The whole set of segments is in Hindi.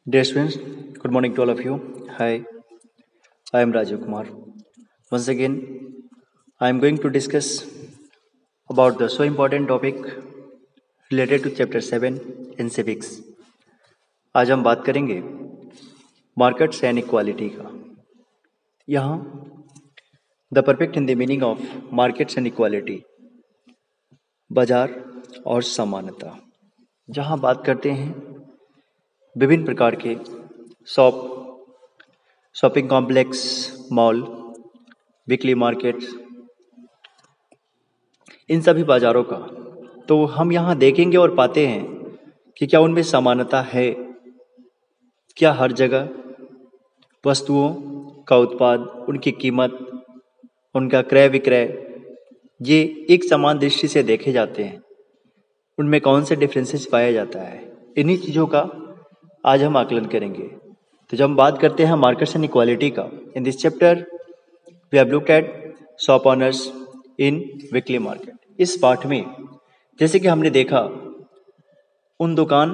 Dear students, good morning to all of you. Hi, I am Rajiv Kumar. Once again, I am going to discuss about the so important topic related to chapter 7 in civics. आज हम बात करेंगे मार्केट्स एंड इक्वालिटी का। यहाँ the perfect in the meaning of markets and equality, बाजार और समानता। जहाँ बात करते हैं विभिन्न प्रकार के shopping complex, mall, weekly markets, इन सभी बाजारों का, तो हम यहाँ देखेंगे और पाते हैं कि क्या उनमें समानता है। क्या हर जगह वस्तुओं का उत्पाद, उनकी कीमत, उनका क्रय विक्रय ये एक समान दृष्टि से देखे जाते हैं। उनमें कौन से डिफरेंसेस पाया जाता है, इन्हीं चीज़ों का आज हम आकलन करेंगे। तो जब हम बात करते हैं मार्केट्स एंड इक्वालिटी का, in this chapter we have looked at shop owners in weekly market. इस पाठ में जैसे कि हमने देखा उन दुकान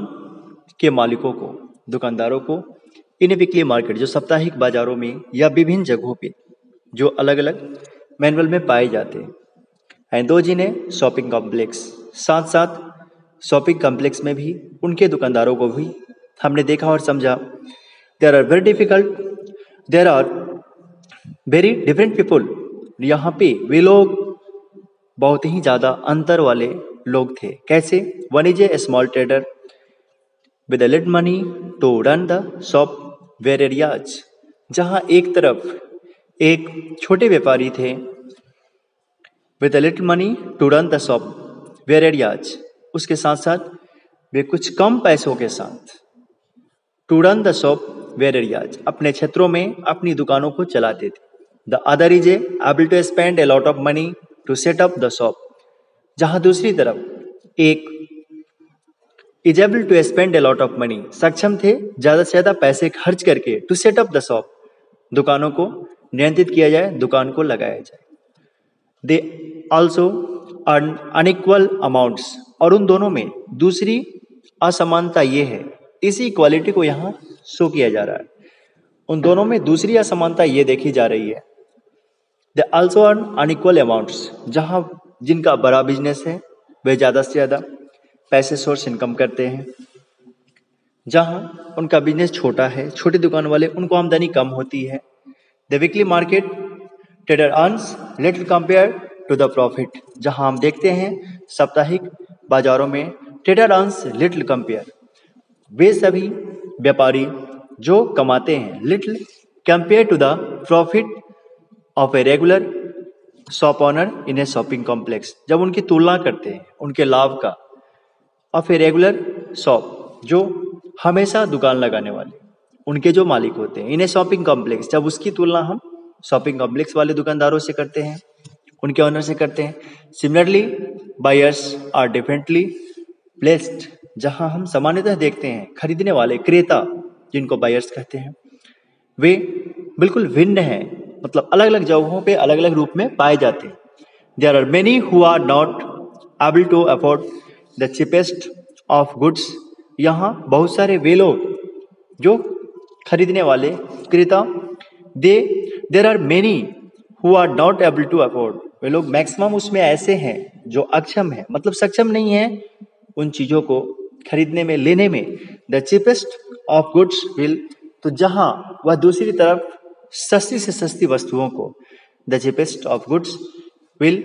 के मालिकों को, दुकानदारों को इन वीकली मार्केट, जो साप्ताहिक बाजारों में या विभिन्न जगहों पे जो अलग अलग मैनुअल में पाए जाते हैं, एंड दो जिन्हें शॉपिंग कॉम्प्लेक्स, साथ साथ शॉपिंग कॉम्प्लेक्स में भी उनके दुकानदारों को भी हमने देखा और समझा। There are very difficult, there are very different people. यहाँ पे वे लोग बहुत ही ज़्यादा अंतर वाले लोग थे। कैसे? One is a small trader with little money to run the shop where areas. जहाँ एक तरफ एक छोटे व्यापारी थे with little money to run the shop where areas, उसके साथ साथ वे कुछ कम पैसों के साथ to run the shop where areas, अपने क्षेत्रों में अपनी दुकानों को चलाते थे। The other is able to spend a lot of money to set up the shop. जहां दूसरी तरफ एक is able to spend a lot of money, सक्षम थे ज्यादा से ज्यादा पैसे खर्च करके to set up the shop, दुकानों को नियंत्रित किया जाए, दुकान को लगाया जाए। They also earn unequal amounts, और उन दोनों में दूसरी असमानता ये है, इसी इक्वालिटी को यहाँ शो किया जा रहा है। उन दोनों में दूसरी असमानता ये देखी जा रही है, दे ऑल्सो अर्न अनइक्वल अमाउंट्स। जहाँ जिनका बड़ा बिजनेस है वे ज़्यादा से ज़्यादा पैसे सोर्स इनकम करते हैं, जहाँ उनका बिजनेस छोटा है, छोटी दुकान वाले, उनको आमदनी कम होती है। The weekly market trader earns little compare to the profit. जहाँ हम देखते हैं साप्ताहिक बाजारों में ट्रेडर अर्न्स लिटिल कंपेयर, वे सभी व्यापारी जो कमाते हैं little compare to the profit of a regular shop owner in a shopping complex. जब उनकी तुलना करते हैं उनके लाभ का ऑफ ए रेगुलर शॉप, जो हमेशा दुकान लगाने वाले उनके जो मालिक होते हैं इन ए शॉपिंग कॉम्प्लेक्स, जब उसकी तुलना हम शॉपिंग कॉम्प्लेक्स वाले दुकानदारों से करते हैं, उनके ऑनर से करते हैं। Similarly buyers are differently placed. जहां हम सामान्यतः देखते हैं खरीदने वाले क्रेता, जिनको बायर्स कहते हैं, वे बिल्कुल भिन्न हैं, मतलब अलग अलग जगहों पे अलग अलग रूप में पाए जाते हैं। There are many who are not able to afford the cheapest of goods. यहाँ बहुत सारे वे लोग जो खरीदने वाले क्रेता, there are many who are not able to afford, वे लोग मैक्सिमम उसमें ऐसे हैं जो अक्षम है, मतलब सक्षम नहीं है उन चीज़ों को खरीदने में, लेने में। The cheapest of goods will, तो जहां वह दूसरी तरफ सस्ती से सस्ती वस्तुओं को, the cheapest of goods will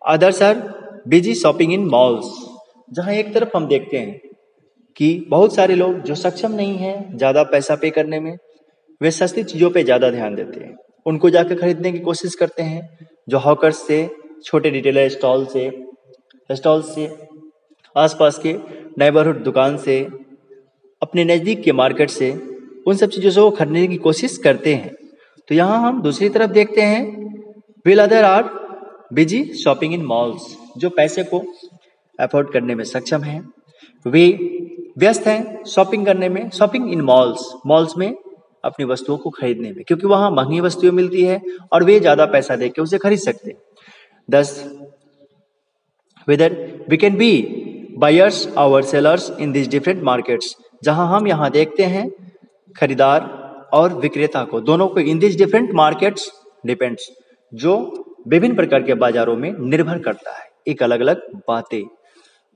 others are busy shopping in malls. जहां एक तरफ हम देखते हैं कि बहुत सारे लोग जो सक्षम नहीं हैं ज़्यादा पैसा पे करने में, वे सस्ती चीज़ों पे ज़्यादा ध्यान देते हैं, उनको जाकर खरीदने की कोशिश करते हैं। जो हॉकर्स से, छोटे रिटेलर स्टॉल से, आसपास के नेबरहुड दुकान से, अपने नज़दीक के मार्केट से, उन सब चीज़ों से वो खरीदने की कोशिश करते हैं। तो यहाँ हम दूसरी तरफ देखते हैं will other are busy shopping in malls, जो पैसे को अफोर्ड करने में सक्षम हैं, वे व्यस्त हैं शॉपिंग करने में, शॉपिंग इन मॉल्स में अपनी वस्तुओं को खरीदने में, क्योंकि वहाँ महंगी वस्तुएं मिलती है और वे ज़्यादा पैसा दे के उसे खरीद सकते हैं। दस whether we can be buyers or sellers in these different markets। जहां हम यहाँ देखते हैं खरीदार और विक्रेता को, दोनों को in this different markets depends, जो विभिन्न प्रकार के बाजारों में निर्भर करता है एक अलग अलग बातें,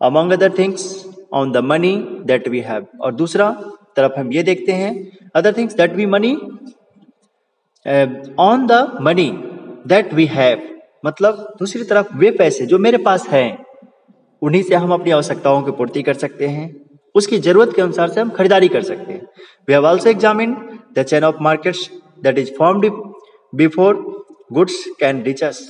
among other things on the money that we have. और दूसरा तरफ हम ये देखते हैं other things that we money on the money that we have, मतलब दूसरी तरफ वे पैसे जो मेरे पास हैं उन्हीं से हम अपनी आवश्यकताओं की पूर्ति कर सकते हैं, उसकी जरूरत के अनुसार से हम खरीदारी कर सकते हैं। We have also examined the chain of markets that is formed before goods can reach us.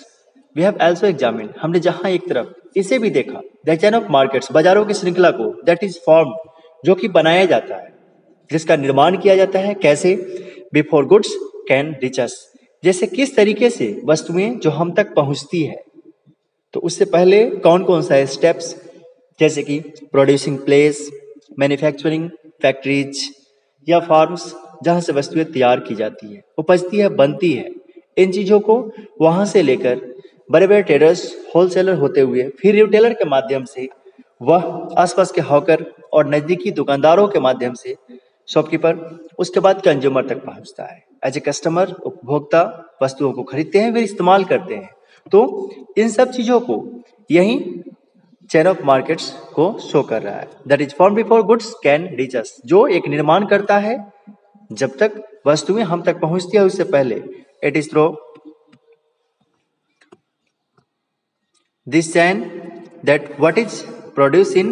We have also examined, हमने जहां एक तरफ इसे भी देखा, द चेन ऑफ मार्केट्स, बाजारों की श्रृंखला को, दैट इज फॉर्म्ड, जो कि बनाया जाता है, जिसका निर्माण किया जाता है, कैसे, बिफोर गुड्स कैन रीच अस, जैसे किस तरीके से वस्तुएं जो हम तक पहुंचती है, तो उससे पहले कौन कौन सा स्टेप्स, जैसे कि प्रोड्यूसिंग प्लेस, मैन्युफैक्चरिंग फैक्ट्रीज या फार्म्स, जहां से वस्तुएं तैयार की जाती है, उपजती है, बनती है, इन चीजों को वहां से लेकर बड़े बड़े ट्रेडर्स, होलसेलर होते हुए फिर रिटेलर के माध्यम से, वह आसपास के हॉकर और नजदीकी दुकानदारों के माध्यम से शॉपकीपर, उसके बाद कंज्यूमर तक पहुंचता है। एज ए कस्टमर, उपभोक्ता वस्तुओं को खरीदते हैं, फिर इस्तेमाल करते हैं। तो इन सब चीजों को यही चेन ऑफ मार्केट्स को शो कर रहा है, that is form before goods can reach अस, जो एक निर्माण करता है जब तक वस्तुएं हम तक पहुंचती है उससे पहले। It is through this chain that what is produce in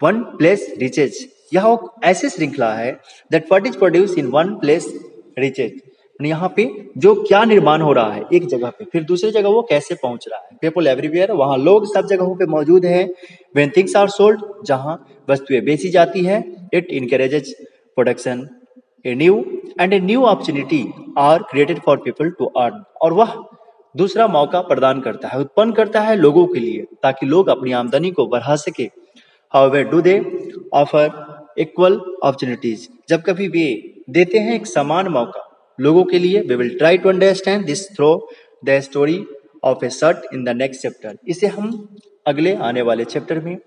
one place reaches, यह ऐसी श्रृंखला है that what is produce in one place reaches, यहाँ पे जो क्या निर्माण हो रहा है एक जगह पे, फिर दूसरी जगह वो कैसे पहुंच रहा है। पीपल एवरीवेयर, वहां लोग सब जगहों पे मौजूद हैं। व्हेन थिंग्स आर सोल्ड, जहां वस्तुएं बेची जाती है, it encourages production, a new and a new opportunity are created for people to earn, और वह दूसरा मौका प्रदान करता है, उत्पन्न करता है लोगों के लिए, ताकि लोग अपनी आमदनी को बढ़ा सके। However do they offer equal opportunities, जब कभी वे देते हैं एक समान मौका लोगों के लिए। We will try to understand this through the story of a shirt in the next chapter, इसे हम अगले आने वाले चैप्टर में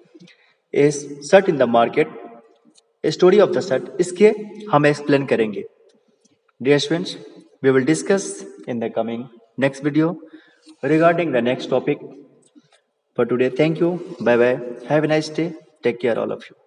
इस shirt in the market, story of the shirt, इसके हम एक्सप्लेन करेंगे। Dear students, we will discuss in the coming next video regarding the next topic. For today, thank you, bye bye, have a nice day, take care all of you.